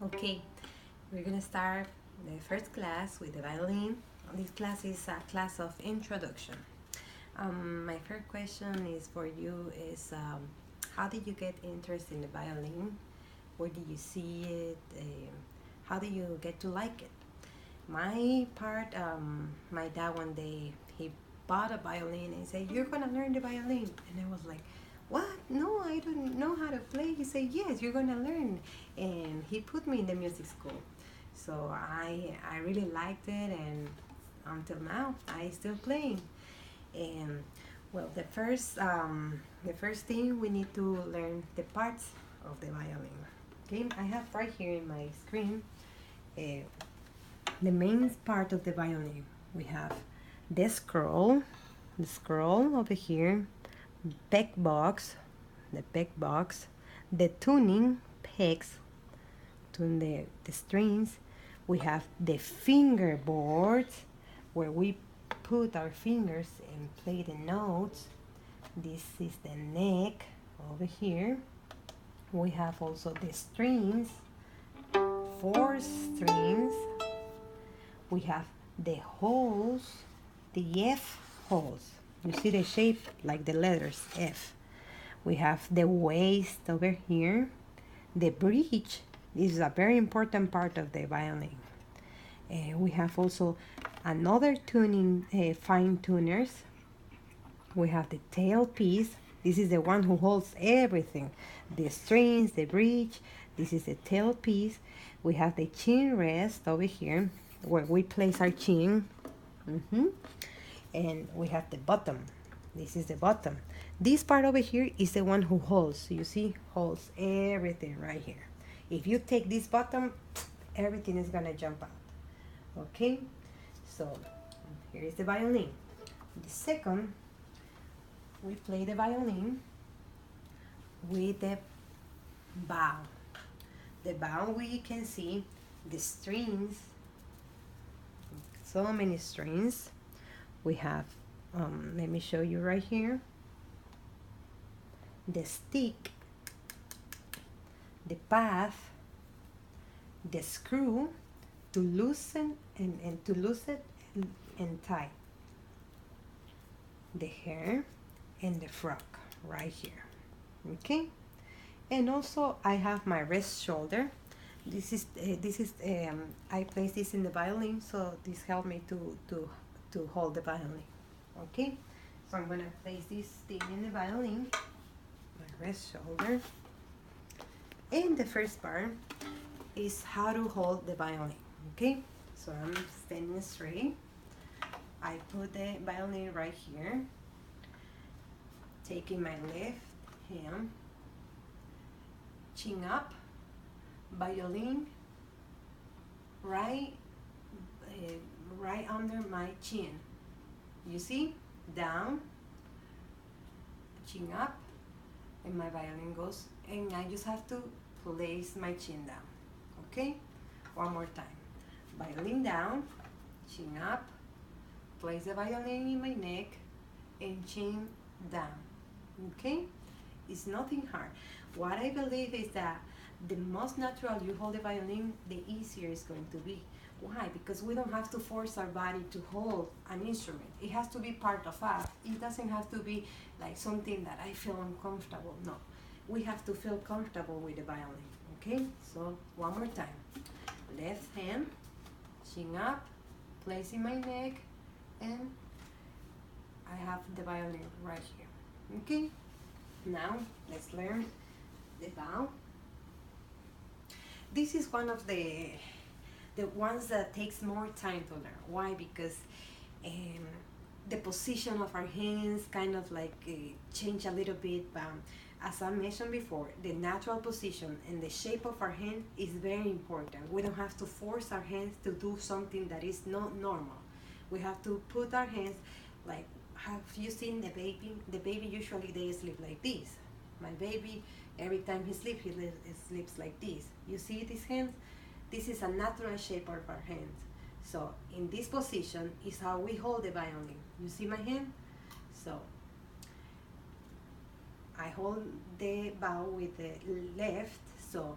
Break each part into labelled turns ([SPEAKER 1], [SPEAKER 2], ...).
[SPEAKER 1] Okay, we're gonna start the first class with the violin. This class is a class of introduction. My first question is for you is how did you get interested in the violin? Where did you see it? How did you get to like it? My part, my dad one day he bought a violin and said, "You're gonna learn the violin," and I was like, "What? No, I don't know how to play." He said, "Yes, you're gonna learn," and he put me in the music school. So I really liked it, and until now I still playing. And well, the first thing we need to learn the parts of the violin. Okay, I have right here in my screen. Uh, the main part of the violin. We have the scroll over here, peg box, the peg box, the tuning pegs, tune the strings. We have the fingerboards where we put our fingers and play the notes. This is the neck over here. We have also the strings, four strings. We have the holes, the F holes. You see the shape like the letters F. We have the waist over here. The bridge is a very important part of the violin. We have also another tuning, fine tuners. We have the tailpiece. This is the one who holds everything. The strings, the bridge. This is the tailpiece. We have the chin rest over here where we place our chin. And we have the bottom. This is the bottom. This part over here is the one who holds. You see, holds everything right here. If you take this bottom, everything is gonna jump out. Okay, so here is the violin. The second, we play the violin with the bow. The bow, we can see the strings, so many strings. We have, let me show you right here, the stick, the path, the screw to loosen and to loosen and tie, the hair and the frog right here. Okay, and also I have my wrist shoulder. This is I place this in the violin, so this helped me to hold the violin. Okay, so I'm gonna place this thing in the violin, my wrist shoulder. And the first part is how to hold the violin. Okay, so I'm standing straight. I put the violin right here, taking my left hand, chin up, violin right, right under my chin. You see, down, chin up, and my violin goes, and I just have to place my chin down. Okay, one more time. Violin down, chin up, place the violin in my neck, and chin down. Okay, it's nothing hard. What I believe is that the most natural you hold the violin, the easier it's going to be. Why? Because we don't have to force our body to hold an instrument. It has to be part of us. It doesn't have to be like something that I feel uncomfortable. No, we have to feel comfortable with the violin. Okay, so one more time. Left hand, chin up, placing my neck, and I have the violin right here. Okay, now let's learn the bow. This is one of the ones that takes more time to learn. Why? Because um, the position of our hands kind of like change a little bit. But as I mentioned before, the natural position and the shape of our hand is very important. We don't have to force our hands to do something that is not normal. We have to put our hands like, have you seen the baby? The baby usually they sleep like this. My baby, every time he sleeps, he sleeps like this. You see these hands? This is a natural shape of our hands. So in this position is how we hold the violin. You see my hand? So I hold the bow with the left, so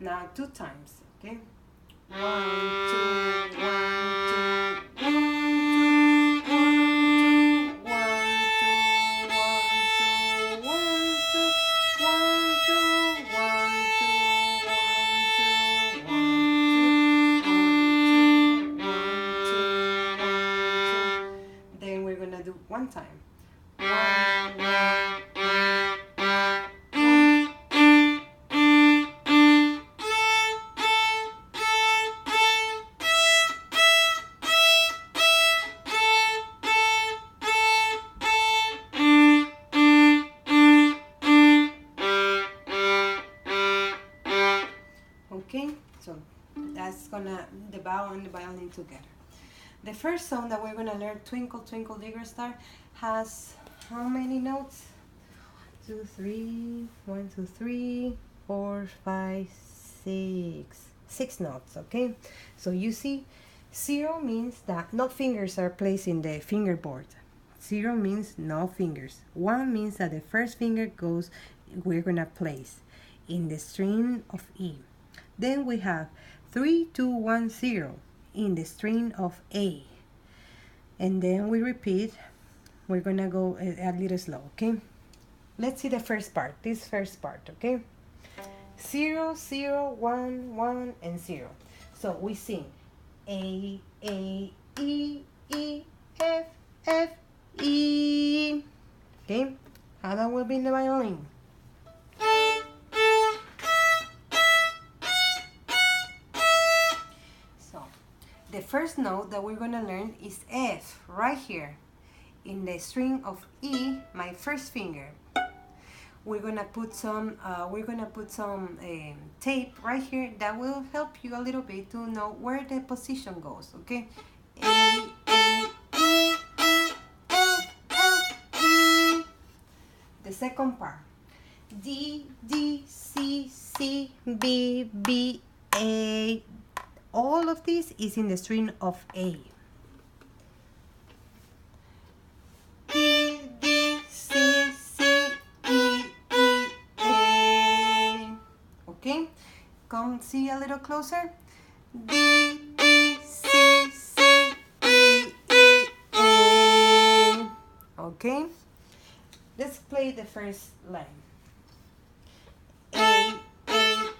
[SPEAKER 1] Now 2 times, okay? 1, 2, 1, 2, 1, 2. Then we're gonna do 1 time. 1, 1. Okay, so that's gonna the bow and the violin together. The first song that we're gonna learn, Twinkle Twinkle Little Star, has how many notes? 2, 3, 1, 2, 3, 4, 5, 6. 6 notes, okay? So you see, 0 means that no fingers are placed in the fingerboard. 0 means no fingers. 1 means that the first finger goes, we're gonna place in the string of E. Then we have 3, 2, 1, 0 in the string of A. And then we repeat. We're gonna go a little slow, okay? Let's see the first part, this first part, okay? 0, 0, 1, 1, and 0. So we sing A, E, E, F, F, E. Okay? How that will be in the violin? So, the first note that we're gonna learn is F, right here. In the string of E, my first finger. We're gonna put some tape right here that will help you a little bit to know where the position goes. Okay. A, E, F, F, E. The second part. D, D, C, C, B, B, A. All of this is in the string of A. Okay, come see a little closer. D, D, C, C, E, E, A. Okay, let's play the first line. A, E, E,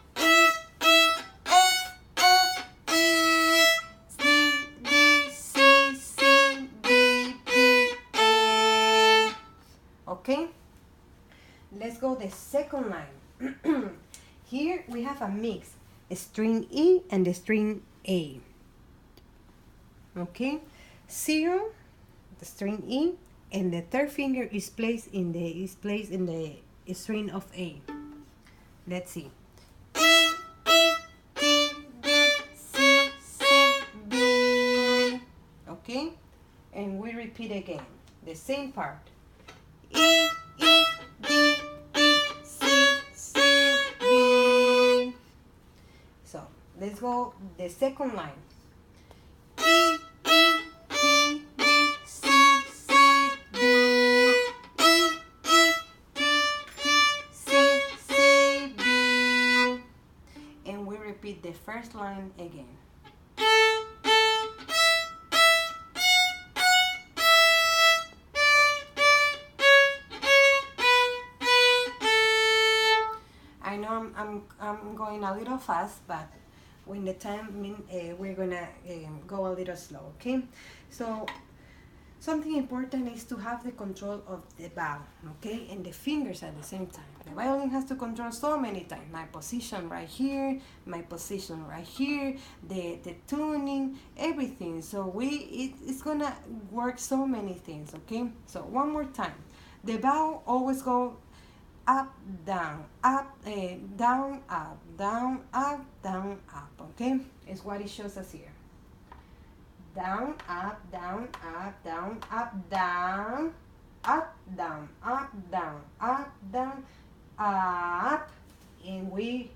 [SPEAKER 1] F, F, E, C, D, C, C, B, B, A. Okay, let's go the second line. Here we have a mix, a string E and the string A. Okay, 0, the string E, and the third finger is placed in the string of A. Let's see. E, E, D, D, C, C, B. Okay, and we repeat again the same part. E, E, D, D, C, C, B. So let's go the second line. E, E, D, D, C, C, B. E, E, D, D, C, C, B. And we repeat the first line again. I know I'm going a little fast, but when the time we're gonna go a little slow, okay? So something important is to have the control of the bow, okay, and the fingers at the same time. The violin has to control so many times. My position right here, my position right here, the tuning, everything. So it's gonna work so many things, okay? So one more time, the bow always go up, down, down, up, down, up, down, up. Okay, is what it shows us here. Down, up, down, up, down, up, down, up, down, up, down, up, down, up, and we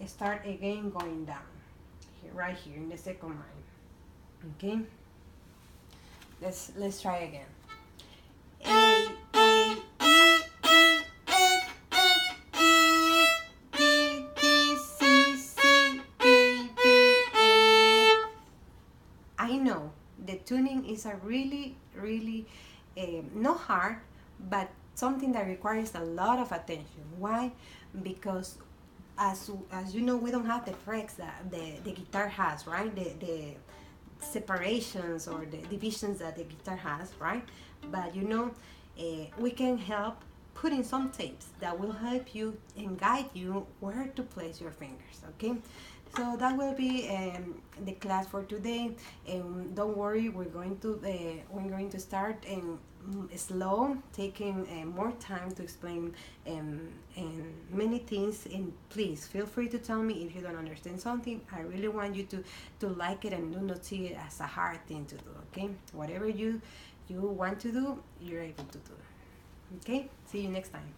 [SPEAKER 1] start again going down. Here, right here in the second line. Okay, let's try again. A, the tuning is a really not hard, but something that requires a lot of attention. Why? Because as you know, we don't have the frets that the guitar has, right? The separations or the divisions that the guitar has, right? But you know, we can help putting some tapes that will help you and guide you where to place your fingers. Okay, so that will be the class for today. And don't worry, we're going to start slow, taking more time to explain and many things. And please feel free to tell me if you don't understand something. I really want you to like it and do not see it as a hard thing to do. Okay, whatever you want to do, you're able to do. Okay, see you next time.